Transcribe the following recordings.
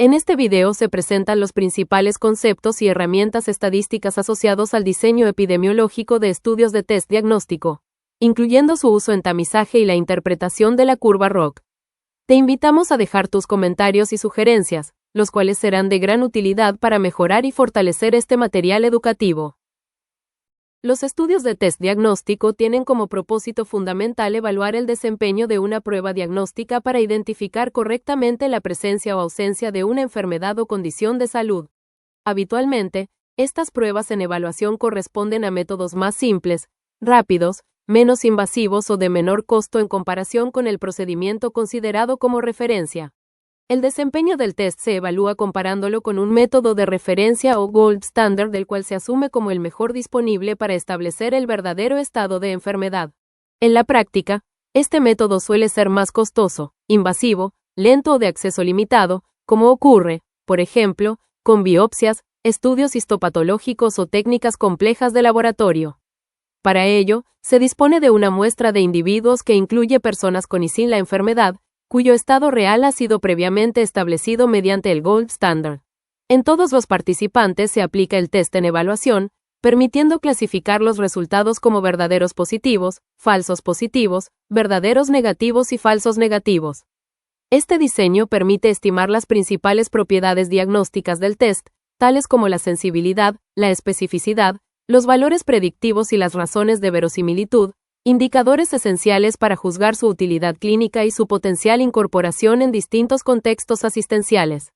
En este video se presentan los principales conceptos y herramientas estadísticas asociados al diseño epidemiológico de estudios de test diagnóstico, incluyendo su uso en tamizaje y la interpretación de la curva ROC. Te invitamos a dejar tus comentarios y sugerencias, los cuales serán de gran utilidad para mejorar y fortalecer este material educativo. Los estudios de test diagnóstico tienen como propósito fundamental evaluar el desempeño de una prueba diagnóstica para identificar correctamente la presencia o ausencia de una enfermedad o condición de salud. Habitualmente, estas pruebas en evaluación corresponden a métodos más simples, rápidos, menos invasivos o de menor costo en comparación con el procedimiento considerado como referencia. El desempeño del test se evalúa comparándolo con un método de referencia o gold standard del cual se asume como el mejor disponible para establecer el verdadero estado de enfermedad. En la práctica, este método suele ser más costoso, invasivo, lento o de acceso limitado, como ocurre, por ejemplo, con biopsias, estudios histopatológicos o técnicas complejas de laboratorio. Para ello, se dispone de una muestra de individuos que incluye personas con y sin la enfermedad, cuyo estado real ha sido previamente establecido mediante el gold standard. En todos los participantes se aplica el test en evaluación, permitiendo clasificar los resultados como verdaderos positivos, falsos positivos, verdaderos negativos y falsos negativos. Este diseño permite estimar las principales propiedades diagnósticas del test, tales como la sensibilidad, la especificidad, los valores predictivos y las razones de verosimilitud, indicadores esenciales para juzgar su utilidad clínica y su potencial incorporación en distintos contextos asistenciales.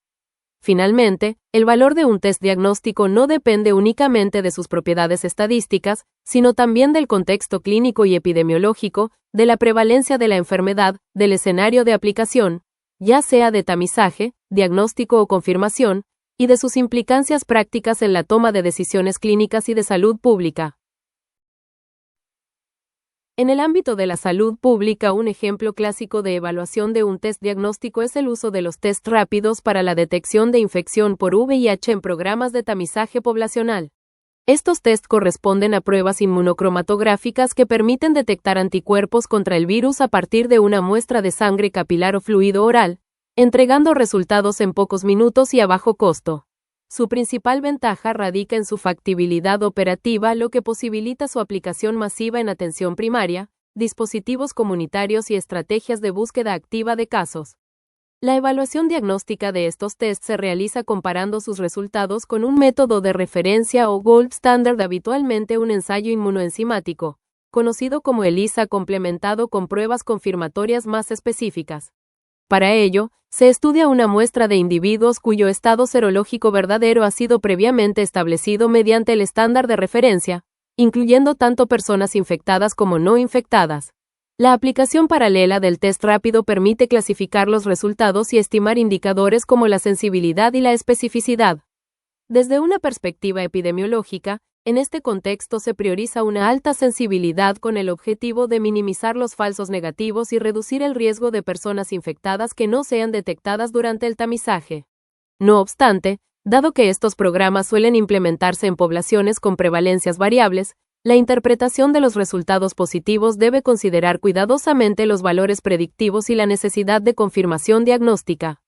Finalmente, el valor de un test diagnóstico no depende únicamente de sus propiedades estadísticas, sino también del contexto clínico y epidemiológico, de la prevalencia de la enfermedad, del escenario de aplicación, ya sea de tamizaje, diagnóstico o confirmación, y de sus implicancias prácticas en la toma de decisiones clínicas y de salud pública. En el ámbito de la salud pública, un ejemplo clásico de evaluación de un test diagnóstico es el uso de los test rápidos para la detección de infección por VIH en programas de tamizaje poblacional. Estos test corresponden a pruebas inmunocromatográficas que permiten detectar anticuerpos contra el virus a partir de una muestra de sangre capilar o fluido oral, entregando resultados en pocos minutos y a bajo costo. Su principal ventaja radica en su factibilidad operativa, lo que posibilita su aplicación masiva en atención primaria, dispositivos comunitarios y estrategias de búsqueda activa de casos. La evaluación diagnóstica de estos tests se realiza comparando sus resultados con un método de referencia o gold standard, habitualmente un ensayo inmunoenzimático, conocido como ELISA, complementado con pruebas confirmatorias más específicas. Para ello, se estudia una muestra de individuos cuyo estado serológico verdadero ha sido previamente establecido mediante el estándar de referencia, incluyendo tanto personas infectadas como no infectadas. La aplicación paralela del test rápido permite clasificar los resultados y estimar indicadores como la sensibilidad y la especificidad. Desde una perspectiva epidemiológica, en este contexto se prioriza una alta sensibilidad con el objetivo de minimizar los falsos negativos y reducir el riesgo de personas infectadas que no sean detectadas durante el tamizaje. No obstante, dado que estos programas suelen implementarse en poblaciones con prevalencias variables, la interpretación de los resultados positivos debe considerar cuidadosamente los valores predictivos y la necesidad de confirmación diagnóstica.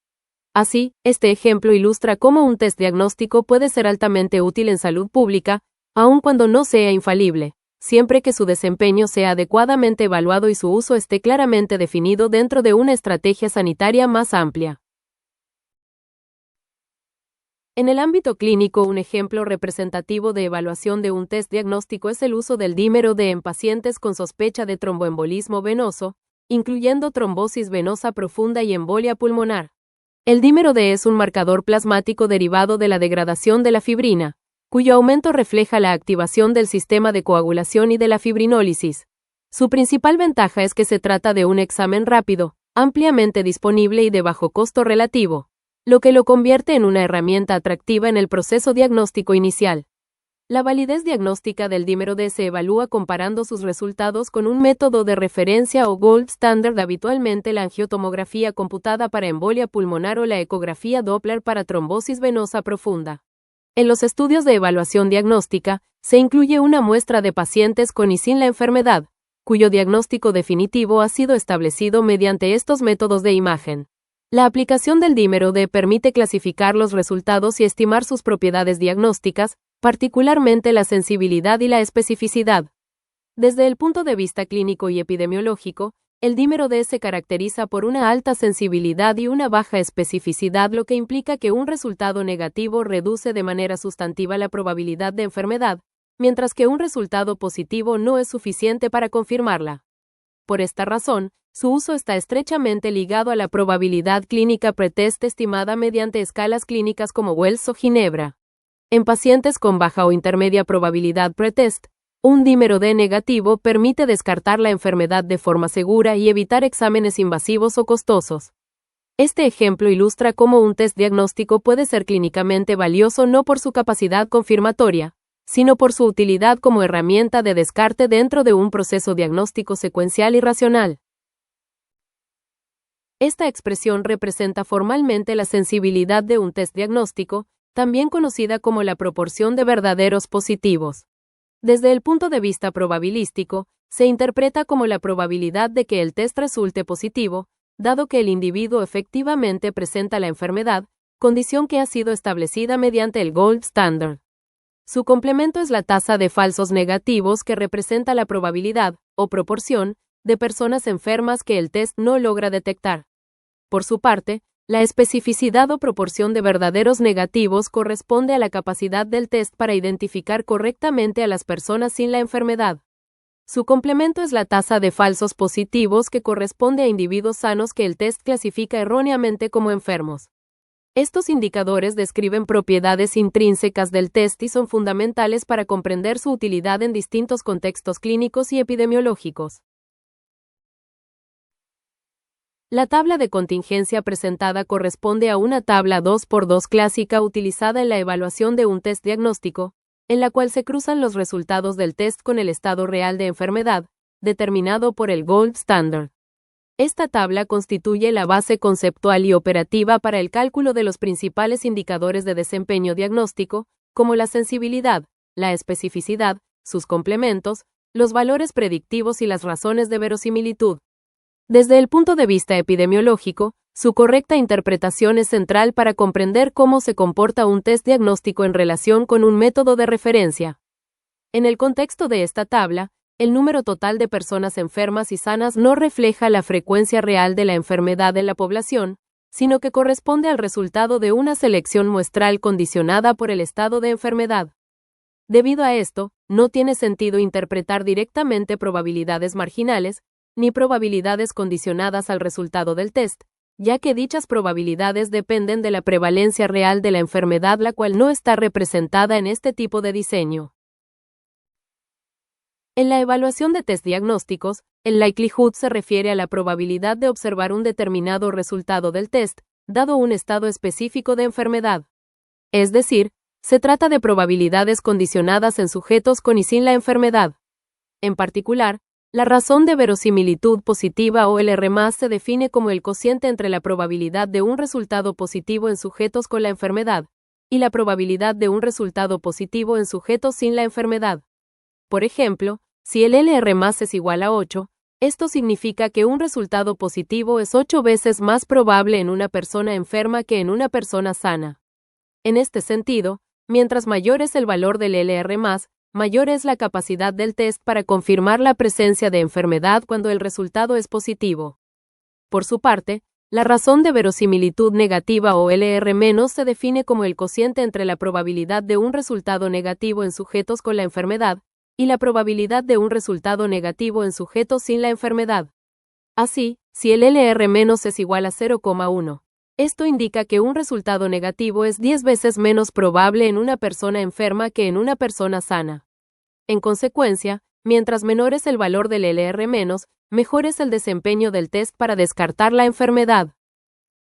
Así, este ejemplo ilustra cómo un test diagnóstico puede ser altamente útil en salud pública, aun cuando no sea infalible, siempre que su desempeño sea adecuadamente evaluado y su uso esté claramente definido dentro de una estrategia sanitaria más amplia. En el ámbito clínico, un ejemplo representativo de evaluación de un test diagnóstico es el uso del dímero D en pacientes con sospecha de tromboembolismo venoso, incluyendo trombosis venosa profunda y embolia pulmonar. El dímero D es un marcador plasmático derivado de la degradación de la fibrina, cuyo aumento refleja la activación del sistema de coagulación y de la fibrinólisis. Su principal ventaja es que se trata de un examen rápido, ampliamente disponible y de bajo costo relativo, lo que lo convierte en una herramienta atractiva en el proceso diagnóstico inicial. La validez diagnóstica del dímero D se evalúa comparando sus resultados con un método de referencia o gold standard, habitualmente la angiotomografía computada para embolia pulmonar o la ecografía Doppler para trombosis venosa profunda. En los estudios de evaluación diagnóstica, se incluye una muestra de pacientes con y sin la enfermedad, cuyo diagnóstico definitivo ha sido establecido mediante estos métodos de imagen. La aplicación del dímero D permite clasificar los resultados y estimar sus propiedades diagnósticas, particularmente la sensibilidad y la especificidad. Desde el punto de vista clínico y epidemiológico, el dímero D se caracteriza por una alta sensibilidad y una baja especificidad, lo que implica que un resultado negativo reduce de manera sustantiva la probabilidad de enfermedad, mientras que un resultado positivo no es suficiente para confirmarla. Por esta razón, su uso está estrechamente ligado a la probabilidad clínica pretest estimada mediante escalas clínicas como Wells o Ginebra. En pacientes con baja o intermedia probabilidad pretest, un dímero D negativo permite descartar la enfermedad de forma segura y evitar exámenes invasivos o costosos. Este ejemplo ilustra cómo un test diagnóstico puede ser clínicamente valioso no por su capacidad confirmatoria, sino por su utilidad como herramienta de descarte dentro de un proceso diagnóstico secuencial y racional. Esta expresión representa formalmente la sensibilidad de un test diagnóstico, también conocida como la proporción de verdaderos positivos. Desde el punto de vista probabilístico, se interpreta como la probabilidad de que el test resulte positivo, dado que el individuo efectivamente presenta la enfermedad, condición que ha sido establecida mediante el gold standard. Su complemento es la tasa de falsos negativos, que representa la probabilidad, o proporción, de personas enfermas que el test no logra detectar. Por su parte, la especificidad o proporción de verdaderos negativos corresponde a la capacidad del test para identificar correctamente a las personas sin la enfermedad. Su complemento es la tasa de falsos positivos, que corresponde a individuos sanos que el test clasifica erróneamente como enfermos. Estos indicadores describen propiedades intrínsecas del test y son fundamentales para comprender su utilidad en distintos contextos clínicos y epidemiológicos. La tabla de contingencia presentada corresponde a una tabla 2x2 clásica utilizada en la evaluación de un test diagnóstico, en la cual se cruzan los resultados del test con el estado real de enfermedad, determinado por el gold standard. Esta tabla constituye la base conceptual y operativa para el cálculo de los principales indicadores de desempeño diagnóstico, como la sensibilidad, la especificidad, sus complementos, los valores predictivos y las razones de verosimilitud. Desde el punto de vista epidemiológico, su correcta interpretación es central para comprender cómo se comporta un test diagnóstico en relación con un método de referencia. En el contexto de esta tabla, el número total de personas enfermas y sanas no refleja la frecuencia real de la enfermedad en la población, sino que corresponde al resultado de una selección muestral condicionada por el estado de enfermedad. Debido a esto, no tiene sentido interpretar directamente probabilidades marginales, ni probabilidades condicionadas al resultado del test, ya que dichas probabilidades dependen de la prevalencia real de la enfermedad, la cual no está representada en este tipo de diseño. En la evaluación de test diagnósticos, el likelihood se refiere a la probabilidad de observar un determinado resultado del test, dado un estado específico de enfermedad. Es decir, se trata de probabilidades condicionadas en sujetos con y sin la enfermedad. En particular, la razón de verosimilitud positiva o LR+ se define como el cociente entre la probabilidad de un resultado positivo en sujetos con la enfermedad y la probabilidad de un resultado positivo en sujetos sin la enfermedad. Por ejemplo, si el LR+ es igual a 8, esto significa que un resultado positivo es 8 veces más probable en una persona enferma que en una persona sana. En este sentido, mientras mayor es el valor del LR+, mayor es la capacidad del test para confirmar la presencia de enfermedad cuando el resultado es positivo. Por su parte, la razón de verosimilitud negativa o LR- se define como el cociente entre la probabilidad de un resultado negativo en sujetos con la enfermedad y la probabilidad de un resultado negativo en sujetos sin la enfermedad. Así, si el LR- es igual a 0,1, esto indica que un resultado negativo es 10 veces menos probable en una persona enferma que en una persona sana. En consecuencia, mientras menor es el valor del LR-, mejor es el desempeño del test para descartar la enfermedad.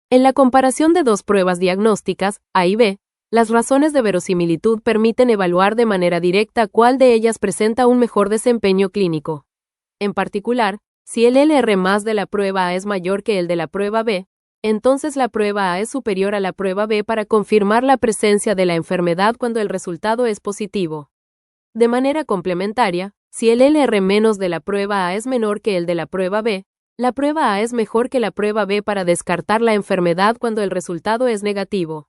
En la comparación de dos pruebas diagnósticas, A y B, las razones de verosimilitud permiten evaluar de manera directa cuál de ellas presenta un mejor desempeño clínico. En particular, si el LR+ de la prueba A es mayor que el de la prueba B, entonces la prueba A es superior a la prueba B para confirmar la presencia de la enfermedad cuando el resultado es positivo. De manera complementaria, si el LR- de la prueba A es menor que el de la prueba B, La prueba A es mejor que la prueba B para descartar la enfermedad cuando el resultado es negativo.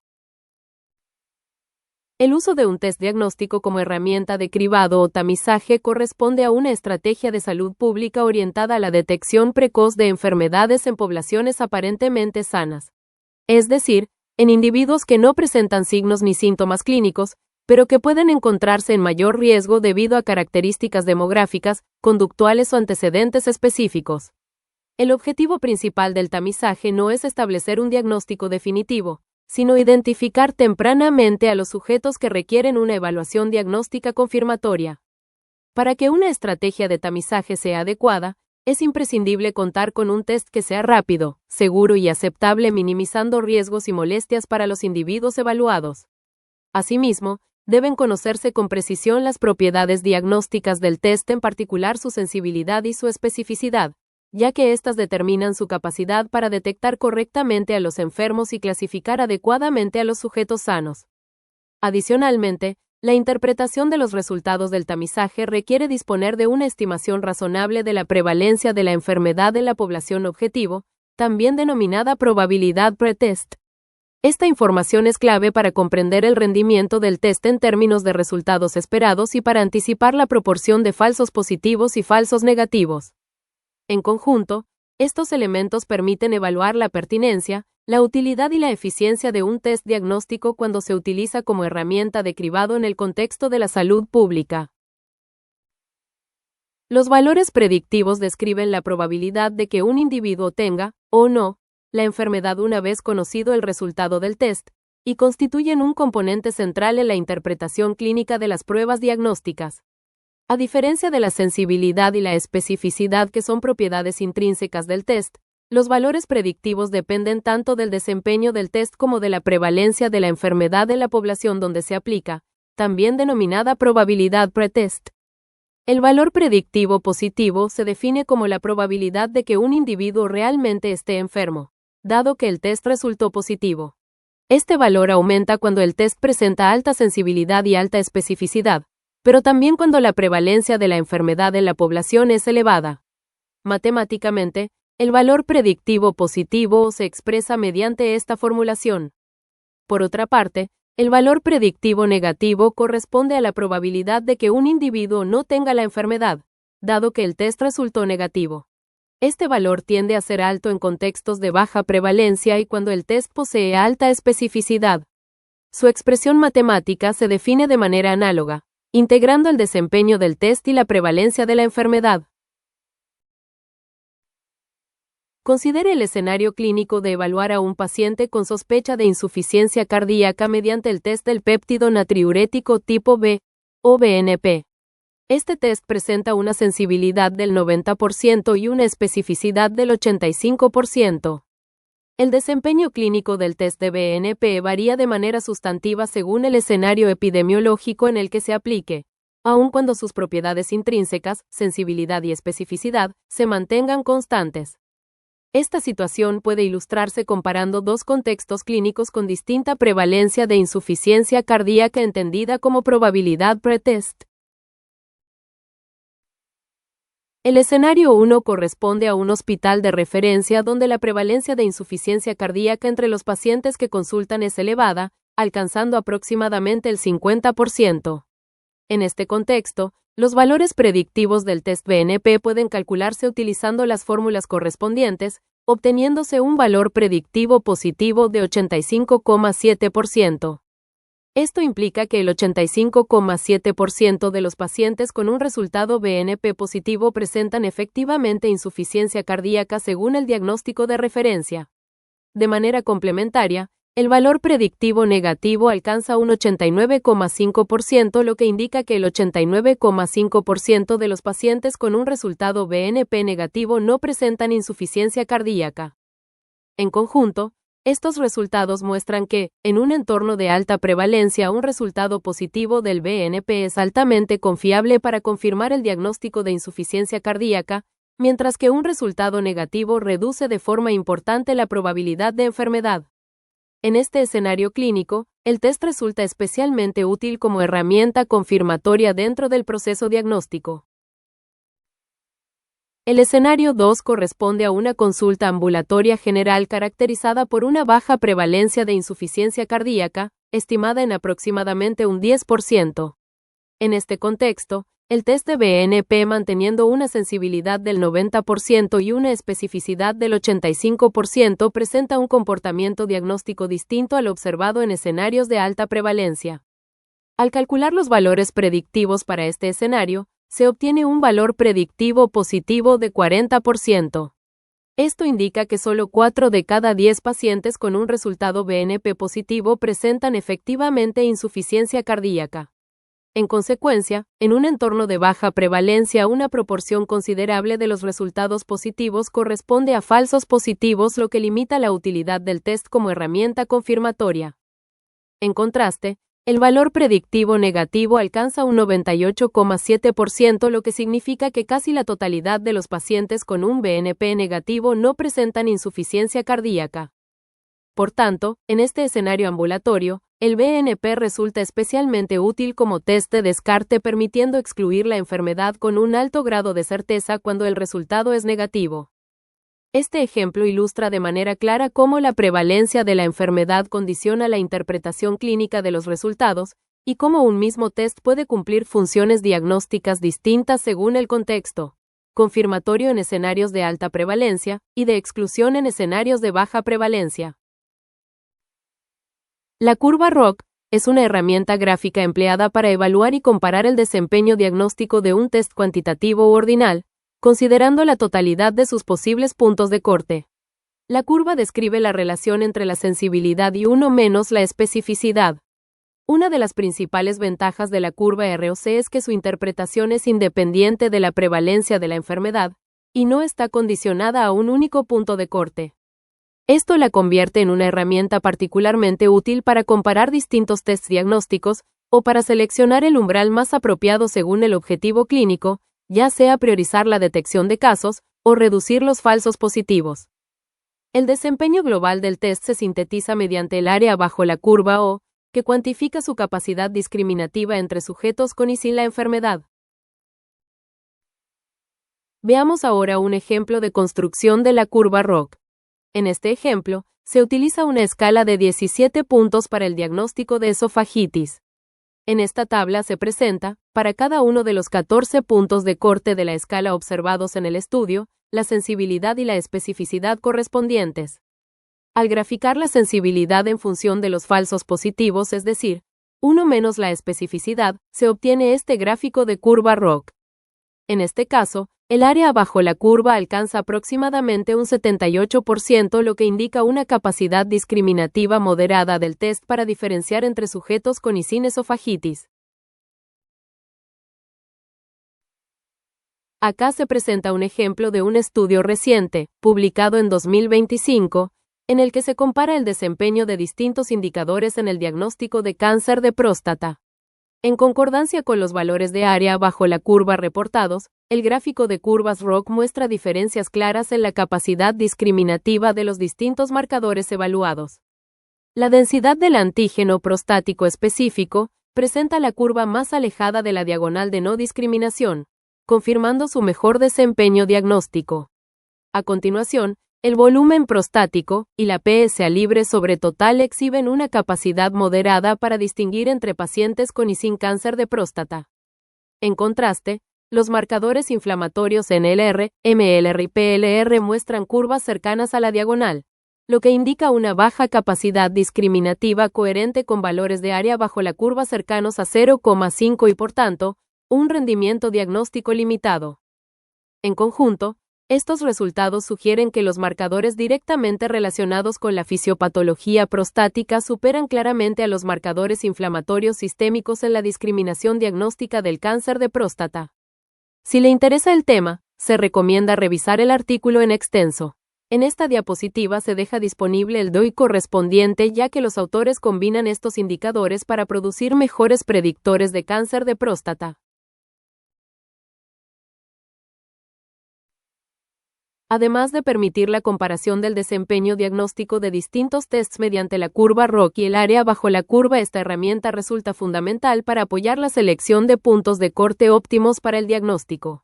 El uso de un test diagnóstico como herramienta de cribado o tamizaje corresponde a una estrategia de salud pública orientada a la detección precoz de enfermedades en poblaciones aparentemente sanas. Es decir, en individuos que no presentan signos ni síntomas clínicos, pero que pueden encontrarse en mayor riesgo debido a características demográficas, conductuales o antecedentes específicos. El objetivo principal del tamizaje no es establecer un diagnóstico definitivo, sino identificar tempranamente a los sujetos que requieren una evaluación diagnóstica confirmatoria. Para que una estrategia de tamizaje sea adecuada, es imprescindible contar con un test que sea rápido, seguro y aceptable, minimizando riesgos y molestias para los individuos evaluados. Asimismo, deben conocerse con precisión las propiedades diagnósticas del test, en particular su sensibilidad y su especificidad, ya que éstas determinan su capacidad para detectar correctamente a los enfermos y clasificar adecuadamente a los sujetos sanos. Adicionalmente, la interpretación de los resultados del tamizaje requiere disponer de una estimación razonable de la prevalencia de la enfermedad en la población objetivo, también denominada probabilidad pretest. Esta información es clave para comprender el rendimiento del test en términos de resultados esperados y para anticipar la proporción de falsos positivos y falsos negativos. En conjunto, estos elementos permiten evaluar la pertinencia, la utilidad y la eficiencia de un test diagnóstico cuando se utiliza como herramienta de cribado en el contexto de la salud pública. Los valores predictivos describen la probabilidad de que un individuo tenga, o no, la enfermedad una vez conocido el resultado del test, y constituyen un componente central en la interpretación clínica de las pruebas diagnósticas. A diferencia de la sensibilidad y la especificidad, que son propiedades intrínsecas del test, los valores predictivos dependen tanto del desempeño del test como de la prevalencia de la enfermedad en la población donde se aplica, también denominada probabilidad pretest. El valor predictivo positivo se define como la probabilidad de que un individuo realmente esté enfermo, dado que el test resultó positivo. Este valor aumenta cuando el test presenta alta sensibilidad y alta especificidad, pero también cuando la prevalencia de la enfermedad en la población es elevada. Matemáticamente, el valor predictivo positivo se expresa mediante esta formulación. Por otra parte, el valor predictivo negativo corresponde a la probabilidad de que un individuo no tenga la enfermedad, dado que el test resultó negativo. Este valor tiende a ser alto en contextos de baja prevalencia y cuando el test posee alta especificidad. Su expresión matemática se define de manera análoga, integrando el desempeño del test y la prevalencia de la enfermedad. Considere el escenario clínico de evaluar a un paciente con sospecha de insuficiencia cardíaca mediante el test del péptido natriurético tipo B, o BNP. Este test presenta una sensibilidad del 90% y una especificidad del 85%. El desempeño clínico del test de BNP varía de manera sustantiva según el escenario epidemiológico en el que se aplique, aun cuando sus propiedades intrínsecas, sensibilidad y especificidad, se mantengan constantes. Esta situación puede ilustrarse comparando dos contextos clínicos con distinta prevalencia de insuficiencia cardíaca entendida como probabilidad pretest. El escenario 1 corresponde a un hospital de referencia donde la prevalencia de insuficiencia cardíaca entre los pacientes que consultan es elevada, alcanzando aproximadamente el 50%. En este contexto, los valores predictivos del test BNP pueden calcularse utilizando las fórmulas correspondientes, obteniéndose un valor predictivo positivo de 85,7%. Esto implica que el 85,7% de los pacientes con un resultado BNP positivo presentan efectivamente insuficiencia cardíaca según el diagnóstico de referencia. De manera complementaria, el valor predictivo negativo alcanza un 89,5%, lo que indica que el 89,5% de los pacientes con un resultado BNP negativo no presentan insuficiencia cardíaca. En conjunto, estos resultados muestran que, en un entorno de alta prevalencia, un resultado positivo del BNP es altamente confiable para confirmar el diagnóstico de insuficiencia cardíaca, mientras que un resultado negativo reduce de forma importante la probabilidad de enfermedad. En este escenario clínico, el test resulta especialmente útil como herramienta confirmatoria dentro del proceso diagnóstico. El escenario 2 corresponde a una consulta ambulatoria general caracterizada por una baja prevalencia de insuficiencia cardíaca, estimada en aproximadamente un 10%. En este contexto, el test de BNP, manteniendo una sensibilidad del 90% y una especificidad del 85%, presenta un comportamiento diagnóstico distinto al observado en escenarios de alta prevalencia. Al calcular los valores predictivos para este escenario, se obtiene un valor predictivo positivo de 40%. Esto indica que solo 4 de cada 10 pacientes con un resultado BNP positivo presentan efectivamente insuficiencia cardíaca. En consecuencia, en un entorno de baja prevalencia, una proporción considerable de los resultados positivos corresponde a falsos positivos, lo que limita la utilidad del test como herramienta confirmatoria. En contraste, el valor predictivo negativo alcanza un 98,7%, lo que significa que casi la totalidad de los pacientes con un BNP negativo no presentan insuficiencia cardíaca. Por tanto, en este escenario ambulatorio, el BNP resulta especialmente útil como test de descarte, permitiendo excluir la enfermedad con un alto grado de certeza cuando el resultado es negativo. Este ejemplo ilustra de manera clara cómo la prevalencia de la enfermedad condiciona la interpretación clínica de los resultados, y cómo un mismo test puede cumplir funciones diagnósticas distintas según el contexto, confirmatorio en escenarios de alta prevalencia, y de exclusión en escenarios de baja prevalencia. La curva ROC es una herramienta gráfica empleada para evaluar y comparar el desempeño diagnóstico de un test cuantitativo u ordinal, considerando la totalidad de sus posibles puntos de corte. La curva describe la relación entre la sensibilidad y 1 menos la especificidad. Una de las principales ventajas de la curva ROC es que su interpretación es independiente de la prevalencia de la enfermedad, y no está condicionada a un único punto de corte. Esto la convierte en una herramienta particularmente útil para comparar distintos tests diagnósticos, o para seleccionar el umbral más apropiado según el objetivo clínico, ya sea priorizar la detección de casos, o reducir los falsos positivos. El desempeño global del test se sintetiza mediante el área bajo la curva O, que cuantifica su capacidad discriminativa entre sujetos con y sin la enfermedad. Veamos ahora un ejemplo de construcción de la curva ROC. En este ejemplo, se utiliza una escala de 17 puntos para el diagnóstico de esofagitis. En esta tabla se presenta, para cada uno de los 14 puntos de corte de la escala observados en el estudio, la sensibilidad y la especificidad correspondientes. Al graficar la sensibilidad en función de los falsos positivos, es decir, 1 menos la especificidad, se obtiene este gráfico de curva ROC. En este caso, el área bajo la curva alcanza aproximadamente un 78%, lo que indica una capacidad discriminativa moderada del test para diferenciar entre sujetos con y sin esofagitis. Acá se presenta un ejemplo de un estudio reciente, publicado en 2025, en el que se compara el desempeño de distintos indicadores en el diagnóstico de cáncer de próstata. En concordancia con los valores de área bajo la curva reportados, el gráfico de curvas ROC muestra diferencias claras en la capacidad discriminativa de los distintos marcadores evaluados. La densidad del antígeno prostático específico presenta la curva más alejada de la diagonal de no discriminación, confirmando su mejor desempeño diagnóstico. A continuación, el volumen prostático y la PSA libre sobre total exhiben una capacidad moderada para distinguir entre pacientes con y sin cáncer de próstata. En contraste, los marcadores inflamatorios NLR, MLR y PLR muestran curvas cercanas a la diagonal, lo que indica una baja capacidad discriminativa coherente con valores de área bajo la curva cercanos a 0,5 y por tanto, un rendimiento diagnóstico limitado. En conjunto, estos resultados sugieren que los marcadores directamente relacionados con la fisiopatología prostática superan claramente a los marcadores inflamatorios sistémicos en la discriminación diagnóstica del cáncer de próstata. Si le interesa el tema, se recomienda revisar el artículo en extenso. En esta diapositiva se deja disponible el DOI correspondiente, ya que los autores combinan estos indicadores para producir mejores predictores de cáncer de próstata. Además de permitir la comparación del desempeño diagnóstico de distintos tests mediante la curva ROC y el área bajo la curva, esta herramienta resulta fundamental para apoyar la selección de puntos de corte óptimos para el diagnóstico.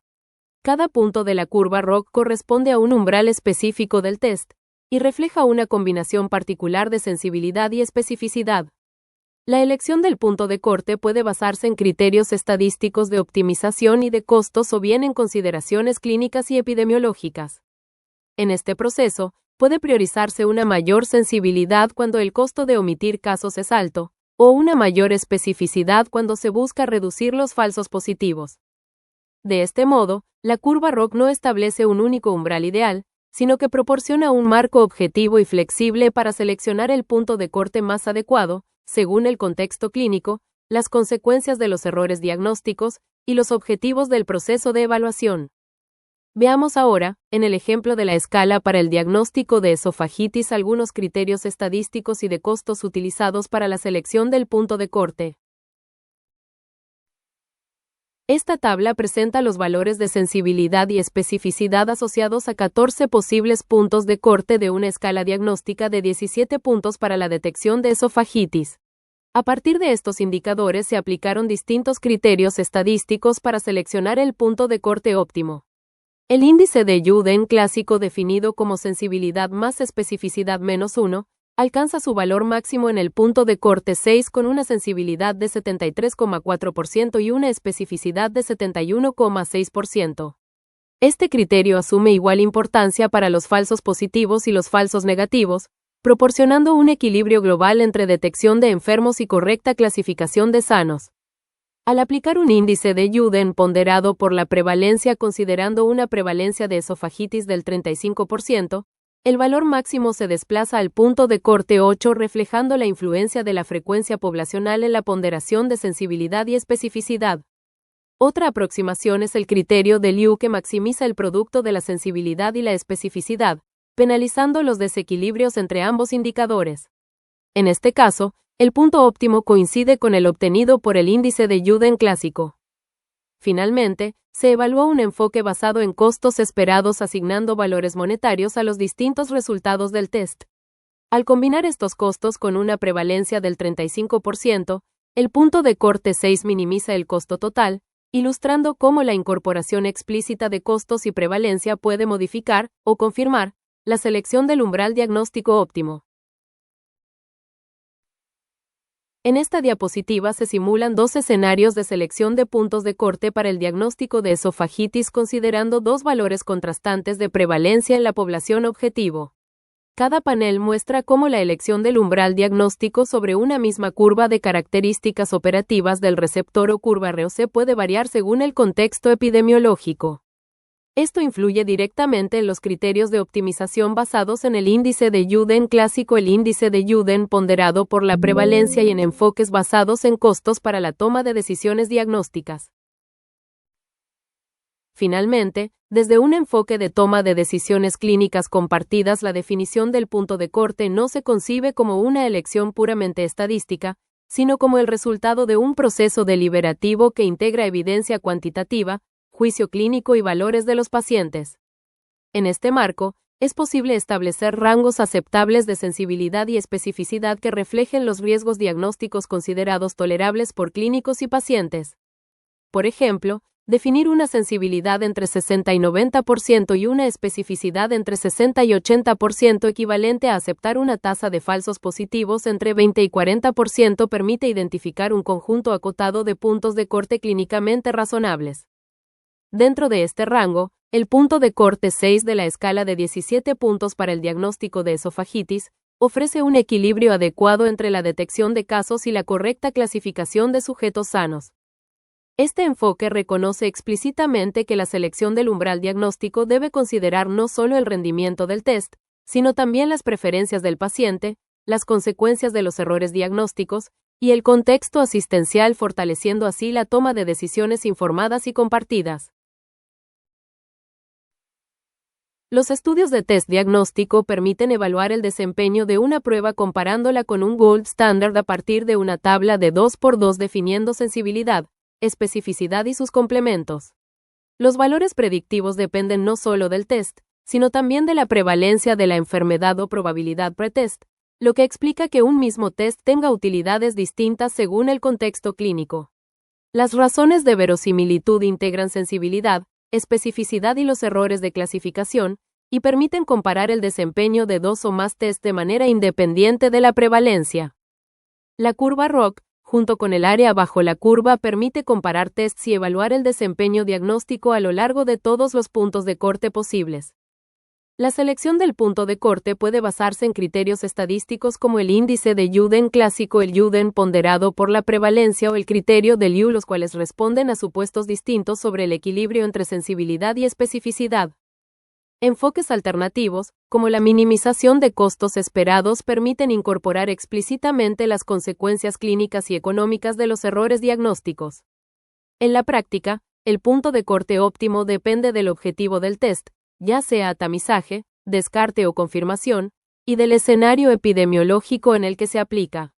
Cada punto de la curva ROC corresponde a un umbral específico del test, y refleja una combinación particular de sensibilidad y especificidad. La elección del punto de corte puede basarse en criterios estadísticos de optimización y de costos o bien en consideraciones clínicas y epidemiológicas. En este proceso, puede priorizarse una mayor sensibilidad cuando el costo de omitir casos es alto, o una mayor especificidad cuando se busca reducir los falsos positivos. De este modo, la curva ROC no establece un único umbral ideal, sino que proporciona un marco objetivo y flexible para seleccionar el punto de corte más adecuado, según el contexto clínico, las consecuencias de los errores diagnósticos y los objetivos del proceso de evaluación. Veamos ahora, en el ejemplo de la escala para el diagnóstico de esofagitis, algunos criterios estadísticos y de costos utilizados para la selección del punto de corte. Esta tabla presenta los valores de sensibilidad y especificidad asociados a 14 posibles puntos de corte de una escala diagnóstica de 17 puntos para la detección de esofagitis. A partir de estos indicadores se aplicaron distintos criterios estadísticos para seleccionar el punto de corte óptimo. El índice de Juden clásico, definido como sensibilidad más especificidad menos 1, alcanza su valor máximo en el punto de corte 6 con una sensibilidad de 73,4% y una especificidad de 71,6%. Este criterio asume igual importancia para los falsos positivos y los falsos negativos, proporcionando un equilibrio global entre detección de enfermos y correcta clasificación de sanos. Al aplicar un índice de Juden ponderado por la prevalencia considerando una prevalencia de esofagitis del 35%, el valor máximo se desplaza al punto de corte 8, reflejando la influencia de la frecuencia poblacional en la ponderación de sensibilidad y especificidad. Otra aproximación es el criterio de Liu, que maximiza el producto de la sensibilidad y la especificidad, penalizando los desequilibrios entre ambos indicadores. En este caso, el punto óptimo coincide con el obtenido por el índice de Juden clásico. Finalmente, se evaluó un enfoque basado en costos esperados asignando valores monetarios a los distintos resultados del test. Al combinar estos costos con una prevalencia del 35%, el punto de corte 6 minimiza el costo total, ilustrando cómo la incorporación explícita de costos y prevalencia puede modificar, o confirmar, la selección del umbral diagnóstico óptimo. En esta diapositiva se simulan dos escenarios de selección de puntos de corte para el diagnóstico de esofagitis considerando dos valores contrastantes de prevalencia en la población objetivo. Cada panel muestra cómo la elección del umbral diagnóstico sobre una misma curva de características operativas del receptor o curva ROC puede variar según el contexto epidemiológico. Esto influye directamente en los criterios de optimización basados en el índice de Juden clásico, el índice de Juden ponderado por la prevalencia y en enfoques basados en costos para la toma de decisiones diagnósticas. Finalmente, desde un enfoque de toma de decisiones clínicas compartidas, la definición del punto de corte no se concibe como una elección puramente estadística, sino como el resultado de un proceso deliberativo que integra evidencia cuantitativa, juicio clínico y valores de los pacientes. En este marco, es posible establecer rangos aceptables de sensibilidad y especificidad que reflejen los riesgos diagnósticos considerados tolerables por clínicos y pacientes. Por ejemplo, definir una sensibilidad entre 60 y 90% y una especificidad entre 60 y 80% equivalente a aceptar una tasa de falsos positivos entre 20 y 40% permite identificar un conjunto acotado de puntos de corte clínicamente razonables. Dentro de este rango, el punto de corte 6 de la escala de 17 puntos para el diagnóstico de esofagitis ofrece un equilibrio adecuado entre la detección de casos y la correcta clasificación de sujetos sanos. Este enfoque reconoce explícitamente que la selección del umbral diagnóstico debe considerar no solo el rendimiento del test, sino también las preferencias del paciente, las consecuencias de los errores diagnósticos y el contexto asistencial, fortaleciendo así la toma de decisiones informadas y compartidas. Los estudios de test diagnóstico permiten evaluar el desempeño de una prueba comparándola con un gold standard a partir de una tabla de 2x2 definiendo sensibilidad, especificidad y sus complementos. Los valores predictivos dependen no solo del test, sino también de la prevalencia de la enfermedad o probabilidad pretest, lo que explica que un mismo test tenga utilidades distintas según el contexto clínico. Las razones de verosimilitud integran sensibilidad, especificidad y los errores de clasificación, y permiten comparar el desempeño de dos o más test de manera independiente de la prevalencia. La curva ROC, junto con el área bajo la curva, permite comparar tests y evaluar el desempeño diagnóstico a lo largo de todos los puntos de corte posibles. La selección del punto de corte puede basarse en criterios estadísticos como el índice de Youden clásico, el Youden ponderado por la prevalencia o el criterio de Liu, los cuales responden a supuestos distintos sobre el equilibrio entre sensibilidad y especificidad. Enfoques alternativos, como la minimización de costos esperados, permiten incorporar explícitamente las consecuencias clínicas y económicas de los errores diagnósticos. En la práctica, el punto de corte óptimo depende del objetivo del test, ya sea tamizaje, descarte o confirmación, y del escenario epidemiológico en el que se aplica.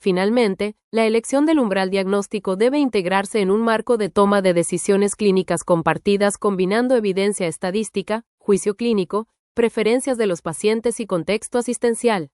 Finalmente, la elección del umbral diagnóstico debe integrarse en un marco de toma de decisiones clínicas compartidas, combinando evidencia estadística, juicio clínico, preferencias de los pacientes y contexto asistencial.